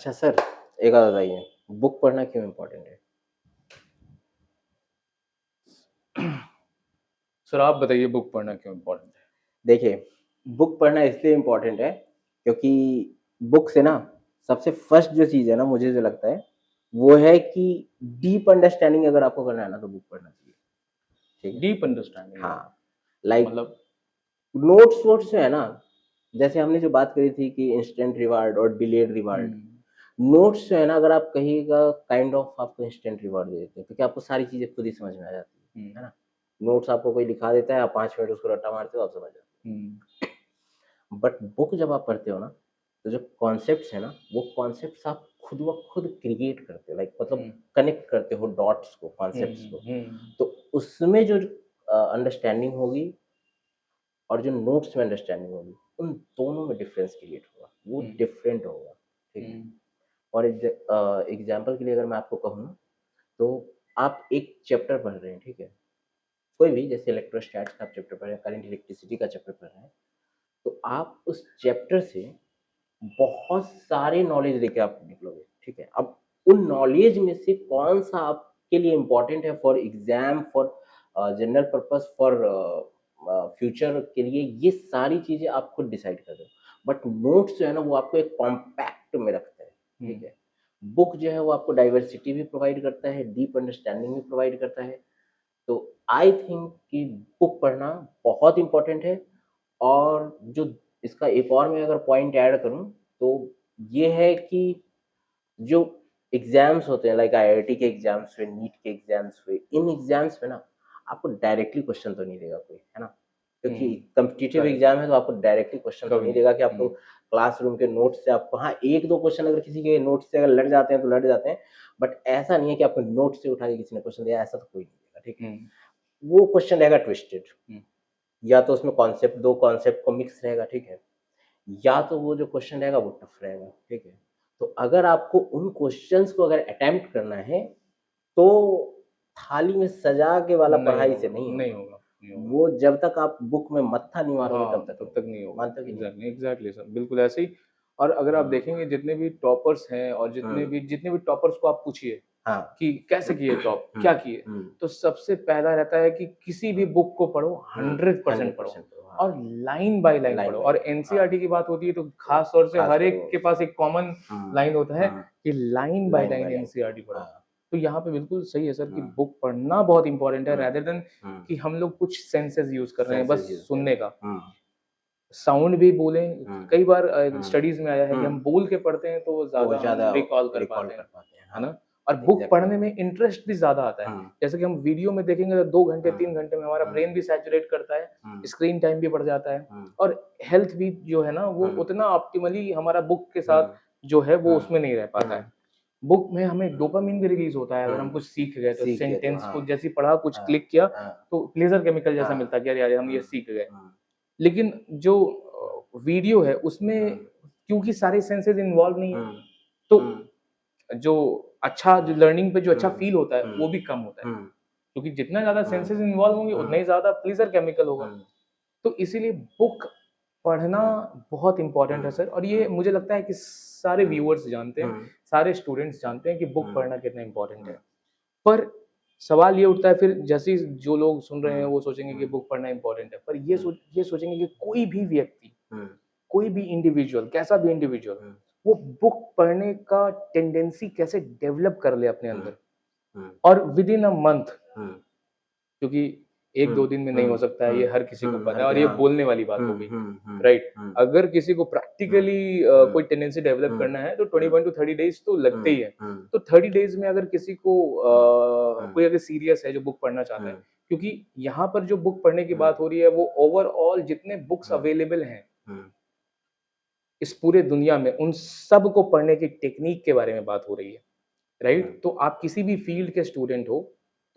अच्छा सर, एक बात बताइए, बुक पढ़ना क्यों इम्पोर्टेंट है? सर आप बताइए बुक पढ़ना क्यों इम्पोर्टेंट है? देखिए, बुक पढ़ना इसलिए इम्पोर्टेंट है क्योंकि बुक से ना सबसे फर्स्ट जो चीज़ है ना मुझे जो लगता है, वो है कि डीप अंडरस्टैंडिंग अगर आपको करना है ना तो बुक पढ़ना चाहिए, ठीक है? डीप अंडरस्टैंडिंग हाँ, लाइक मतलब नोट्स वोट्स जो है ना, जैसे हमने जो बात करी थी कि इंस्टेंट रिवार्ड और डिलेड रिवार्ड, हुँ, नोट्स जो है ना अगर आप कहिएगा काइंड ऑफ आपको इंस्टेंट रिवार्ड दे देते हैं क्योंकि आपको सारी चीज़ें खुद ही समझ में आ जाती हुँ, है ना? नोट्स आपको कोई लिखा देता है, आप 5 मिनट उसको रट्टा मारते हो, आप समझ जाते हुँ, हो। बट बुक जब आप पढ़ते हो ना, तो जो कॉन्सेप्ट्स हैं ना, वो कॉन्सेप्ट्स आप खुद ब खुद क्रिएट करते हो, लाइक मतलब हुँ, कनेक्ट करते हो डॉट्स को, हुँ, कॉन्सेप्ट्स को। हुँ, तो उसमें जो अंडरस्टैंडिंग होगी और जो नोट्स में अंडरस्टैंडिंग होगी, उन दोनों में डिफरेंस क्रिएट होगा, वो हुँ, डिफरेंट होगा, ठीक है? हुँ, और एग्ज़ाम्पल के लिए अगर मैं आपको कहूँ ना, तो आप एक चैप्टर पढ़ रहे हैं, ठीक है? कोई भी जैसे इलेक्ट्रोस्टैट्स का आप चैप्टर पढ़ रहे हैं, करंट इलेक्ट्रिसिटी का चैप्टर पढ़ रहे हैं, तो आप उस चैप्टर से बहुत सारे नॉलेज लेके आप निकलोगे, ठीक है? अब उन नॉलेज में से कौन-सा आपके लिए इम्पोर्टेंट है for exam, for general purpose, for future के लिए, ये सारी चीज़ें आप खुद डिसाइड कर रहे हो। बट नोट्स जो है ना, वो आपको एक कॉम्पैक्ट में रखता है, हुँ, ठीक है? बुक जो है वो आपको डाइवर्सिटी भी प्रोवाइड करता है, डीप अंडरस्टैंडिंग भी प्रोवाइड करता है। तो आई थिंक कि बुक पढ़ना बहुत इम्पोर्टेंट है। और जो इसका एक और मैं अगर पॉइंट ऐड करूँ, तो ये है कि जो एग्ज़ाम्स होते हैं लाइक आईआईटी के एग्ज़ाम्स हुए, नीट के एग्ज़ाम्स हुए, इन एग्ज़ाम्स में ना आपको डायरेक्टली क्वेश्चन तो नहीं देगा कोई, है ना? क्योंकि हुँ, कॉम्पिटिटिव करेक्ट, एग्ज़ाम है तो आपको डायरेक्टली क्वेश्चन तो कभी नहीं नहीं। देगा कि आपको हुँ, क्लासरूम के नोट्स से आपको, हाँ, 1-2 क्वेश्चन अगर किसी के नोट्स से अगर लट जाते हैं तो लट जाते हैं, बट ऐसा नहीं है कि आपको नोट्स से उठा के किसी ने क्वेश्चन दिया, ऐसा तो कोई नहीं देगा, ठीक है? हुँ, वो क्वेश्चन रहेगा ट्विस्टेड, हुँ, या तो उसमें कॉन्सेप्ट 2 कॉन्सेप्ट को मिक्स रहेगा, ठीक है? या तो वो जो क्वेश्चन रहेगा वो टफ रहेगा, ठीक है? तो अगर आपको उन क्वेश्चंस को अगर अटेम्प्ट करना है, तो थाली में सजा के वाला नहीं पढ़ाई से होगा, नहीं नहीं होगा। होगा, नहीं होगा। वो जब तक आप बुक में मत्था नहीं मारोगे तब हाँ, तक तब नहीं तक होगा। नहीं होगा। मानते हो कि नहीं? एग्ज़ैक्टली, एग्ज़ैक्टली सर, बिल्कुल ऐसे ही। और अगर आप हुँ, देखेंगे जितने भी टॉपर्स को आप पूछिए हाँ। कि कैसे किए टॉप, हुँ, क्या किए? हुँ, तो सबसे पहला रहता है कि किसी भी हुँ, बुक को पढ़ो, हुँ, 100% पढ़ो 100% तो हाँ, और लाइन बाय लाइन लाइन पढ़ो। बाय और लाइन, हाँ, एनसीईआरटी की बात होती है तो तो खास तौर से हर ख़ासकर एक वो के पास एक कॉमन हुँ, लाइन होता है हुँ, कि line by line line by line, NCERT पढ़ो। हाँ, तो यहाँ पे बिल्कुल सही है सर कि हुँ, बुक पढ़ना बहुत इम्पोर्टेंट है हुँ, रेदर देन हुँ, कि हम लोग कुछ सेंसेस यूज़ कर रहे हैं बस सेंसेस यूज़ कर रहे सुनने हैं। का। हुँ, साउंड भी बोलें, हुँ, कई बार हुँ, स्टडीज़ में आया है कि हुँ। हम बोल के पढ़ते हैं तो वो तो वो ज़्यादा हम ज़्यादा रिकॉल कर रिकॉल पाते हैं, कर पाते हैं, है हाँ, ना? और बुक एग्ज़ैक्टली। पढ़ने में इंटरेस्ट भी ज़्यादा आता है। हुँ, जैसे कि हम वीडियो में देखेंगे तो 2 घंटे, हुँ, 3 घंटे में हमारा हुँ, ब्रेन भी सैचुरेट करता है, हुँ, स्क्रीन टाइम भी बढ़ जाता है हुँ, और हेल्थ भी जो है ना वो हुँ, उतना ऑप्टिमली हमारा बुक के हुँ, साथ जो है वो हुँ, उसमें नहीं रह पाता हुँ, है। बुक में हमें डोपामाइन भी रिलीज़ होता है अगर हम हुँ, कुछ सीख गए तो सीख गए तो सेंटेंस हाँ, को जैसे ही पढ़ा, कुछ हाँ, क्लिक किया हाँ, तो प्लेज़र केमिकल जैसा हाँ, मिलता है कि अरे यार हम ये हुँ, सीख गए। हुँ, लेकिन जो हुँ, वीडियो है उसमें हुँ, क्योंकि सारे सेंसेस इन्वॉल्व नहीं है, हुँ, हुँ, तो जो जो लर्निंग पे जो अच्छा हुँ, फ़ील होता है, हुँ, वो भी कम होता है। हुँ, क्योंकि जितना ज़्यादा हुँ, सेंसेस इन्वॉल्व होंगे, उतना हुँ, ही ज़्यादा प्लेज़र केमिकल होगा। हुँ, तो इसीलिए बुक पढ़ना हुँ, बहुत इम्पोर्टेंट है हुँ, सर और ये हुँ, मुझे लगता है कि सारे हुँ, व्यूअर्स जानते हैं, हुँ, सारे स्टूडेंट्स जानते हैं कि बुक हुँ, पढ़ना कितना इम्पोर्टेंट है। हुँ, पर सवाल ये उठता है फिर जैसे ही जो लोग सुन रहे हैं, हुँ, वो सोचेंगे कि हुँ, बुक पढ़ना इम्पोर्टेंट है। पर हुँ, ये सोचेंगे कि कोई भी व्यक्ति, हुँ, कोई भी इंडिविजुअल, कैसा भी इंडिविजुअल, हुँ, वो बुक पढ़ने का टेंडेंसी कैसे डेवलप कर ले अपने हुँ, अंदर हुँ, और विदिन अ मंथ, हुँ, क्योंकि हुँ, 1-2 दिन में नहीं हुँ, हो सकता है, हुँ, ये हर किसी को हुँ, पता हर है के और ये हाँ, बोलने वाली बात हुँ, हो गई, हुँ, हुँ, राइट? हुँ, अगर किसी को हुँ, प्रैक्टिकली हुँ, कोई टेंडेंसी डेवलप हुँ, करना है तो हुँ, 21 टू 30 डेज़ तो लगते हुँ, ही हैं। हुँ, तो 30 डेज़ में अगर किसी को हुँ, हुँ, कोई अगर सीरियस है जो बुक पढ़ना चाहता है, हुँ, क्योंकि यहाँ पर जो बुक पढ़ने की हुँ, बात हो रही है वो ओवरऑल जितने बुक्स हुँ, अवेलेबल हैं हुँ, इस पूरे दुनिया में, उन सब को पढ़ने की टेक्नीक के बारे में बात हो रही है, हुँ, राइट? तो आप किसी भी फ़ील्ड के स्टूडेंट हो,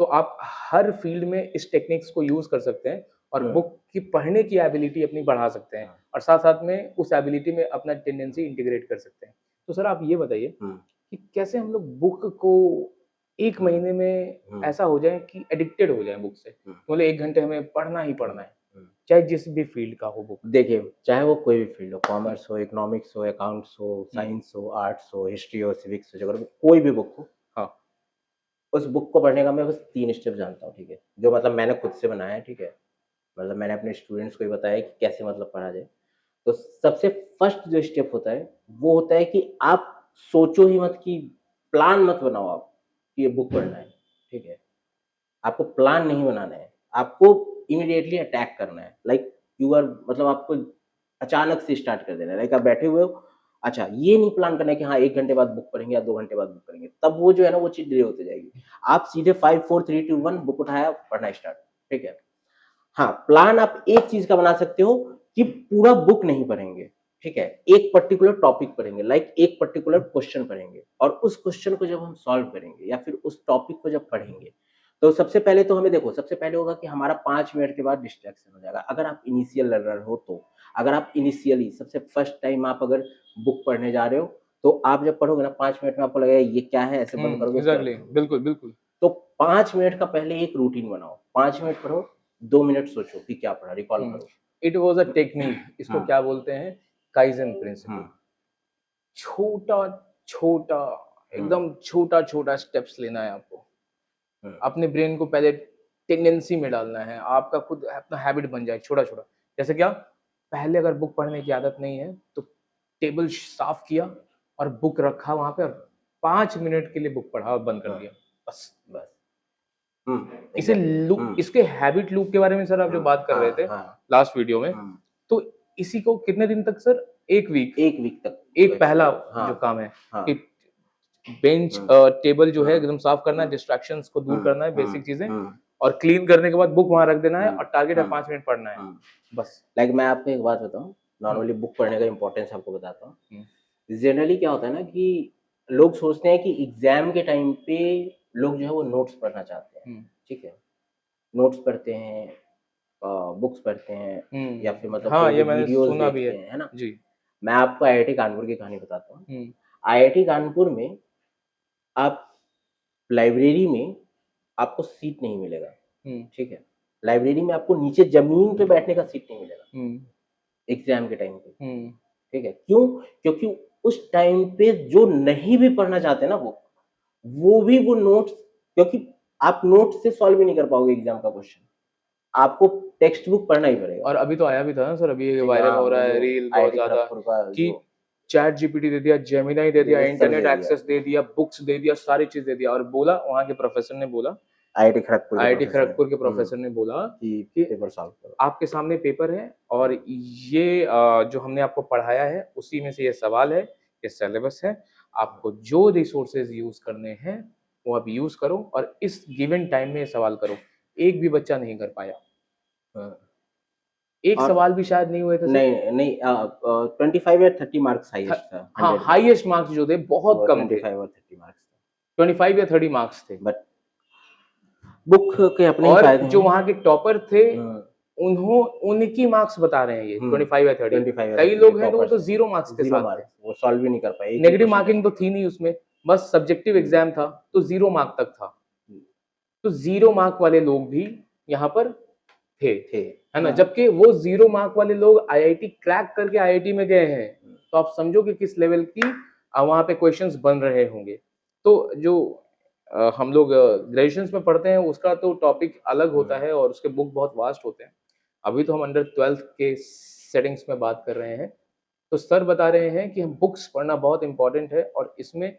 तो आप हर फ़ील्ड में इस टेक्निक्स को यूज़ कर सकते हैं और हुँ, बुक की पढ़ने की एबिलिटी अपनी बढ़ा सकते हैं हुँ, और साथ-साथ में उस एबिलिटी में अपना टेंडेंसी इंटीग्रेट कर सकते हैं। तो सर आप ये बताइए हुँ, कि कैसे हम लोग बुक को 1 हुँ, महीने में हुँ, ऐसा हो जाए कि एडिक्टेड हो जाएँ बुक से? हुँ, मतलब 1 घंटे हमें पढ़ना ही हुँ, पढ़ना है। हुँ। चाहे जिस भी फील्ड का हो बुक। देखिए, चाहे वो कोई भी फील्ड हो, कॉमर्स हो, इकोनॉमिक्स हो, अकाउंट्स हो, हम्म, साइंस हो, आर्ट्स हो, हिस्ट्री हो, सिविक्स हो, ज्योग्राफी, कोई भी बुक हो, हाँ। उस बुक को पढ़ने का मैं बस 3 स्टेप जानता हूँ, ठीक है? जो मतलब मैंने खुद से बनाया है, ठीक है? मतलब मैंने अपने स्टूडेंट्स को भी बताया है कि कैसे मतलब पढ़ा जाए। तो सबसे फर्स्ट जो स्टेप होता है, वो होता है कि आप सोचो ही मत कि प्लान मत बनाओ आप, कि ये बुक पढ़ना है, ठीक है? आपको प्लान नहीं बनाना है, आपको इमीडिएटली अटैक करना है। लाइक यू आर मतलब आपको अचानक से स्टार्ट कर देना है। लाइक आप बैठे हुए हो, अच्छा ये नहीं प्लान करना है कि हाँ 1 घंटे बाद बुक पढ़ेंगे या 2 घंटे बाद बुक पढ़ेंगे, तब वो जो है ना वो चीज़ डिले होती जाएगी। आप सीधे 5 4 3 2 1 बुक उठाया, पढ़ना स्टार्ट, ठीक है? हाँ, प्लान आप एक चीज़ का बना सकते हो कि पूरा बुक नहीं पढ़ेंगे, ठीक है? एक पर्टिकुलर टॉपिक पढ़ेंगे, लाइक एक पर्टिकुलर क्वेश्चन पढ़ेंगे और उस क्वेश्चन को जब हम सॉल्व करेंगे या फिर उस टॉपिक को जब पढ़ेंगे, तो सबसे पहले तो हमें देखो, सबसे पहले होगा कि हमारा 5 मिनट के बाद डिस्ट्रैक्शन हो जाएगा। अगर आप इनिशियल लर्नर हो तो, अगर आप इनिशियली सबसे फर्स्ट टाइम आप अगर बुक पढ़ने जा रहे हो, तो आप जब पढ़ोगे ना 5 मिनट में आपको लगेगा ये क्या है? ऐसे बंद करोगे उसके बाद एग्जैक्टली, पढ़ोगे। बिल्कुल बिल्कुल। तो 5 मिनट का पहले एक रूटीन बनाओ, 5 मिनट पढ़ो, 2 मिनट सोचो कि क्या पढ़ा, रिकॉल करो। इट वाज अ टेक्निक, इसको हाँ, क्या बोलते हैं, काइजन हाँ, प्रिंसिपल। छोटा छोटा, हुँ, एकदम छोटा छोटा स्टेप्स लेना है आपको। हुँ, अपने ब्रेन को पहले टेंडेंसी में डालना है, आपका खुद अपना हैबिट बन जाए छोटा छोटा। जैसे क्या, पहले अगर बुक पढ़ने की आदत नहीं है तो टेबल साफ किया और बुक रखा वहां पे और 5 मिनट के लिए बुक पढ़ा और बंद कर हाँ, दिया, बस। बस। हुँ, इसे एग्ज़ैक्टली। लूप, हुँ, इसके हैबिट लूप के बारे में सर आप जो हुँ, बात कर रहे हाँ, थे हाँ, लास्ट वीडियो में, हुँ, तो इसी को कितने दिन तक सर, 1 वीक, 1 वीक तक एक पहला एक्चुअली हाँ, जो काम है हाँ, कि बेंच हुँ, टेबल जो है हुँ, एकदम साफ करना है, हुँ, डिस्ट्रैक्शंस को दूर हुँ, करना है, हुँ, बेसिक चीजें, हुँ, और क्लीन करने के बाद बुक वहां रख देना है हुँ, और टारगेट है हुँ, 5 मिनट पढ़ना है, हुँ। बस। लाइक मैं आपको एक बात बताऊँ, हम्म, नॉर्मली बुक पढ़ने का इम्पोर्टेंस आपको बताता हूँ। हम्म, जनरली क्या होता है ना कि लोग सोचते हैं कि एग्ज़ाम के टाइम पे लोग जो है वो नोट्स पढ़ना चाहते हैं, हम्म, ठीक है? नोट्स पढ़ते हैं, बुक्स पढ़ते हैं या फिर मतलब हाँ कोई भी ये मैंने वीडियोज़ सुना भी देखते है। हैं, है ना? जी। मैं आपको आईआईटी कानपुर की कहानी बताता हूँ। हम्म, आईआईटी कानपुर में आप लाइब्रेरी में आपको सीट नहीं मिलेगा, हम्म, ठीक है? लाइब्रेरी में आपको नीचे ज़मीन पे बैठने का सीट नहीं मिलेगा, हम्म, एग्ज़ाम के टाइम पे, हम्म, ठीक है? क्यों? क्योंकि उस टाइम पे जो नहीं भी पढ़ना चाहते ना वो भी वो नोट्स, क्योंकि आप नोट्स से सॉल्व भी नहीं कर पाओगे एग्ज़ाम का क्वेश्चन, आपको टेक्स्ट बुक पढ़ना ही पड़ेगा, और अभी तो आया भी था ना सर, अभी ये ठीक है? वायरल हाँ, हो वो रहा है जो रील बहुत आईआईटी ज्यादा, खड़गपुर का कि जो चैट जीपीटी दे दिया, जेमिनाई दे दिया, सब इंटरनेट दे दिया, एक्सेस दे दिया, बुक्स दे दिया, सारी चीज दे दिया, और बोला वहां के प्रोफेसर ने बोला, आईआईटी खड़गपुर के आईआईटी प्रोफ़ेसर ने खड़गपुर के प्रोफेसर ने बोला कि कि पेपर सॉल्व करो। आपके सामने पेपर है और ये जो हमने आपको पढ़ाया है उसी में से ये सवाल है, ये सिलेबस है, आपको जो रिसोर्सेज यूज करने हैं वो आप यूज करो और इस गिवन टाइम में ये सवाल करो। एक भी बच्चा नहीं कर पाया, हाँ, एक और सवाल भी शायद नहीं हुए थे सर। नहीं, नहीं 25 या 30 मार्क्स थ- हाईएस्ट था हाँ, 100 में, हाईएस्ट मार्क्स जो थे बहुत वो कम थे, 25 और 30 मार्क्स था। 25 या 30 मार्क्स थे। बट बुक के अपने ही और फ़ायदे जो हैं। वहां के टॉपर थे, हुँ, उनकी मार्क्स बता रहे हैं ये हुँ, 25 या 30। 25 या कई 30 के लोग हैं तो वो टॉपर्स तो हैं। 0 मार्क्स के 0 साथ थे, मार्क्स, वो सॉल्व भी नहीं कर पाए, एक ही नेगेटिव क्वेश्चन कर मार्किंग तो पाए। थी नहीं उसमें, बस सब्जेक्टिव हुँ, एग्जाम था तो 0 मार्क तक था। हुँ, तो 0 मार्क वाले लोग भी यहाँ पर थे, थे। है ना, हाँ, जबकि वो 0 मार्क वाले लोग आईआईटी क्रैक करके आईआईटी में गए हैं, हुँ, तो आप समझो कि किस लेवल की वहाँ पे क्वेश्चंस बन रहे होंगे। तो जो हम लोग ग्रेजुएशन में पढ़ते हैं उसका तो टॉपिक अलग होता हुँ, है और उसके बुक बहुत वास्ट होते हैं। अभी तो हम अंडर 12th के सेटिंग्स में बात कर रहे हैं। तो सर बता रहे हैं कि हम बुक्स पढ़ना बहुत इंपॉर्टेंट है और इसमें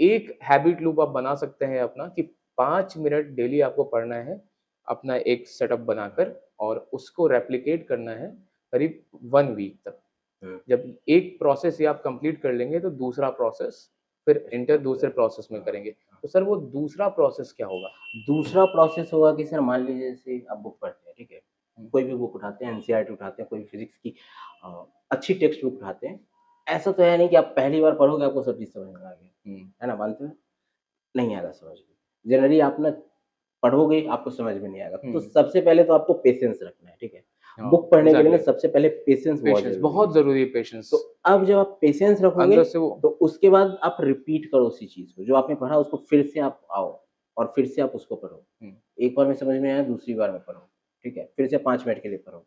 एक हैबिट लूप आप बना सकते हैं अपना, कि 5 मिनट डेली आपको पढ़ना है, अपना एक सेटअप बनाकर, और उसको रेप्लिकेट करना है करीब 1 वीक तक। हुँ, जब एक प्रोसेस ये आप कंप्लीट कर लेंगे तो दूसरा प्रोसेस फिर इंटर स्टार्ट दूसरे करें। प्रोसेस में हाँ, करेंगे। हाँ। तो सर वो दूसरा प्रोसेस क्या होगा? दूसरा प्रोसेस होगा कि सर मान लीजिए जैसे आप बुक पढ़ते हैं, ठीक है? हुँ, कोई भी बुक उठाते हैं, एनसीईआरटी उठाते हैं, कोई फिज़िक्स की अच्छी टेक्स्ट बुक उठाते हैं। ऐसा तो है नहीं कि आप पहली बार पढ़ोगे आपको सब चीज़ समझ में आ गया, हुँ, है ना? मानते हो? नहीं आएगा समझ में। जनरली आप ना पढ़ोगे, आपको समझ में नहीं आएगा। तो हुँ, सबसे पहले तो आपको पेशेंस रखना है, ठीक है? हाँ, बुक पढ़ने के लिए ना एग्ज़ैक्टली। सबसे पहले पेशेंस बहुत पेशेंस ज़रूरी है। बहुत ज़रूरी है, पेशेंस। तो अब जब आप पेशेंस रखोगे, अंदर से वो तो उसके बाद आप रिपीट करो उसी चीज़ को। जो आपने पढ़ा उसको फिर से आप आओ और फिर से आप उसको पढ़ो। हुँ, एक बार में समझ में आया, दूसरी बार में पढ़ो, ठीक है? फिर से 5 मिनट के लिए पढ़ो।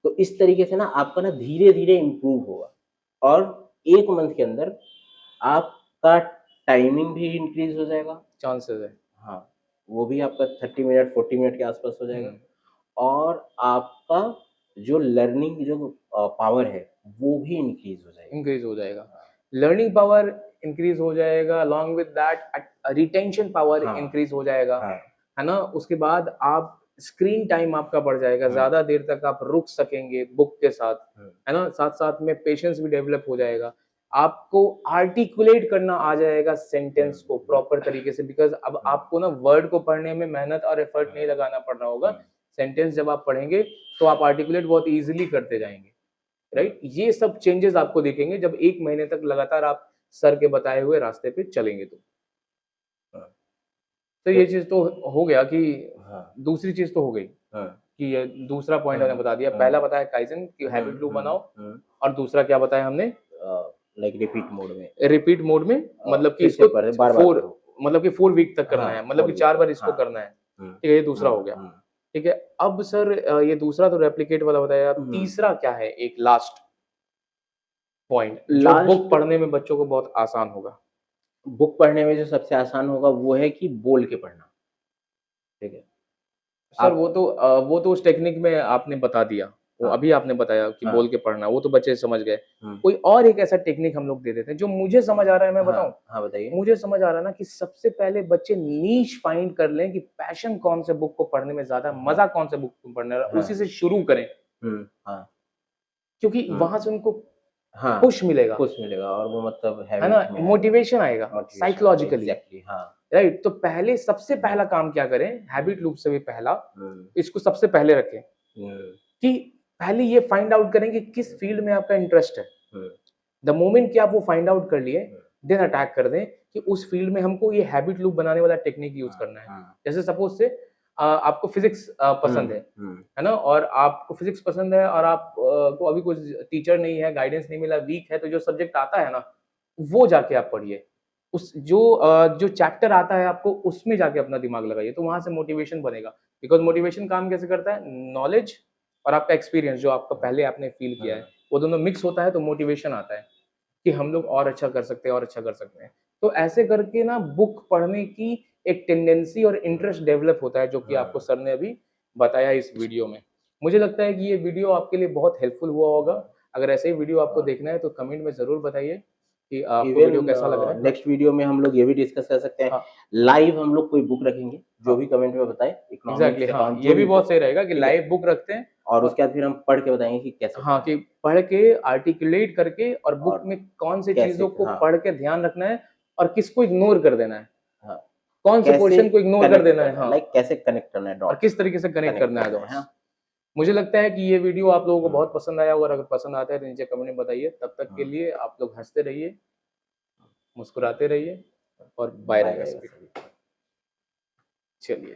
तो इस तरीके से ना आपका ना धीरे-धीरे इम्प्रूव होगा और 1 मंथ के अंदर आपका टाइमिंग भी इंक्रीज़ हो जाएगा। चांसेस है। हाँ, वो भी आपका 30 मिनट 40 मिनट के आस-पास हो जाएगा हुँ, और आपका जो लर्निंग जो पावर है, वो भी इंक्रीज़ हो जाएगी। इंक्रीज़ हो जाएगा। लर्निंग पावर इंक्रीज़ हो जाएगा, along with that retention power हाँ, इंक्रीज़ हो जाएगा, हाँ, है ना? उसके बाद आप स्क्रीन टाइम आपका बढ़ जाएगा, हाँ, ज़्यादा देर तक आप रुक सकेंगे बुक के साथ, हुँ, है ना? साथ-साथ में पेशेंस भी डेवलप हो जाएगा। आपको आर्टिकुलेट करना आ जाएगा सेंटेंस को हुँ, प्रॉपर तरीके से, बिकॉज़ अब हुँ, आपको ना वर्ड को पढ़ने में मेहनत और एफर्ट नहीं लगाना पड़ रहा होगा। हुँ, सेंटेंस जब आप पढ़ेंगे, तो आप आर्टिकुलेट बहुत ईज़िली करते जाएँगे। हुँ, राइट? ये सब चेंजेस आपको दिखेंगे जब 1 महीने तक लगातार आप सर के बताए हुए रास्ते पे चलेंगे तो। हाँ, तो तो ये चीज़ तो हो गया कि हाँ, दूसरी चीज़ तो हो गई हाँ, कि ये दूसरा पॉइंट हाँ, हमने बता दिया। हाँ, पहला बताया काइज़न कि हुँ, हैबिट लूप हुँ, बनाओ हुँ, और दूसरा क्या बताया हमने? लाइक रिपीट मोड में रिपीट मोड में मतलब कि फिर से इसको पढ़ें, बार-बार 4 पढ़ो। मतलब कि 4 वीक तक करना हाँ, है, मतलब 4 कि वीक 4 तक, बार इसको हाँ, करना है। हुँ, ठीक है, ये दूसरा हुँ, हो गया। हुँ, ठीक है, अब सर ये दूसरा तो रेप्लिकेट वाला बताया, हुँ, तीसरा क्या है एक लास्ट पॉइंट जो बुक लास्ट पढ़ने में बच्चों को बहुत आसान होगा? बुक पढ़ने में जो सबसे आसान होगा वो है कि बोल के पढ़ना, ठीक है? सर आप वो तो उस टेक्निक में आपने बता दिया। वो हाँ, अभी आपने बताया कि हाँ, बोल के पढ़ना, वो तो बच्चे समझ गए। हुँ, कोई और एक ऐसा टेक्निक हम लोग दे देते हैं, जो मुझे समझ आ रहा है मैं हाँ, बताऊँ? हाँ, बताइए? मुझे समझ आ रहा है ना कि सबसे पहले बच्चे नीश फाइंड कर लें कि पैशन कौन से बुक को पढ़ने में ज़्यादा है, हाँ, मज़ा कौन से बुक को पढ़ने में है, हाँ, उसी से शुरू करें। हुँ, हाँ, क्योंकि हुँ, वहाँ से उनको हाँ, पुश मिलेगा, पुश मिलेगा और वो मतलब है ना? हैबिट में आएगा, मोटिवेशन आएगा मोटिवेशन आएगा, साइकोलॉजिकली, एग्ज़ैक्टली हाँ, राइट? तो पहले सबसे हुँ, पहला काम क्या करें, हुँ, हैबिट लूप से भी पहला, हुँ, इसको सबसे पहले रखें। हुँ, कि पहले ये फाइंड आउट करें कि किस फील्ड में आपका इंटरेस्ट है। हुँ, द मोमेंट कि आप वो फाइंड आउट कर लिए, हुँ, देन अटैक कर दें कि उस फील्ड में हमको ये हैबिट लूप बनाने वाला टेक्निक यूज़ हाँ, करना है। हाँ, जैसे सपोज़ से आपको फिज़िक्स हुँ, पसंद हुँ, है ना? और आपको फिज़िक्स पसंद है और आप को अभी कुछ टीचर नहीं है, गाइडेंस नहीं मिला, वीक है, तो जो सब्जेक्ट आता है ना, वो जाके आप पढ़िए। जो चैप्टर आता है आपको उसमें जाके अपना दिमाग लगाइए, तो वहाँ से मोटिवेशन बनेगा। बिकॉज़ मोटिवेशन काम कैसे करता है? नॉलेज और आपका एक्सपीरियंस जो आपका हुँ, पहले आपने फ़ील किया है, हुँ, वो दोनों मिक्स होता है तो मोटिवेशन आता है कि हम लोग और अच्छा कर सकते हैं और अच्छा कर सकते हैं। तो ऐसे करके ना बुक पढ़ने की एक टेंडेंसी और इंटरेस्ट डेवलप होता है जो कि आपको हुँ, सर ने अभी बताया इस वीडियो में। मुझे लगता है कि ये वीडियो आपके लिए बहुत हेल्पफुल हुआ होगा। हुँ, अगर ऐसे ही वीडियो आपको हाँ। देखना है तो कमेंट में ज़रूर बताइए कि आपको इवन वीडियो कैसा लग रहा है। हाँ, नेक्स्ट वीडियो में हम लोग ये भी डिस्कस कर सकते हैं, हाँ, लाइव हम लोग कोई बुक रखेंगे, जो हाँ। भी कमेंट में बताएँ, एग्ज़ैक्टली इकोनॉमिक्स, हाँ, अकाउंट ये जो भी भी बहुत बुक, सही रहेगा कि ठीक है? लाइव बुक रखते हैं और और उसके बाद फिर हम पढ़ के बताएँगे कि कैसे हाँ, पढ़ना कि है पढ़ के आर्टिकुलेट करके और बुक और में कौन-सी कैसे चीज़ों को हाँ, पढ़ के ध्यान रखना है और किसको इग्नोर कर देना है। हाँ, कौन से कैसे पोर्शन को इग्नोर कर कनेक्ट देना है, करना है, हाँ, लाइक कैसे कनेक्ट करना है और डॉट्स, किस तरीके से कनेक्ट कनेक्ट करना है करना है, डॉट्स। हाँ। मुझे लगता है कि ये वीडियो आप लोगों को हुँ, बहुत पसंद आया होगा और अगर पसंद आता है तो नीचे कमेंट में बताइए। तब तक के हुँ, लिए आप लोग हँसते रहिए, मुस्कुराते रहिए और बाय बाय रहेगा रहेगा सभी का। सभी का। चलिए।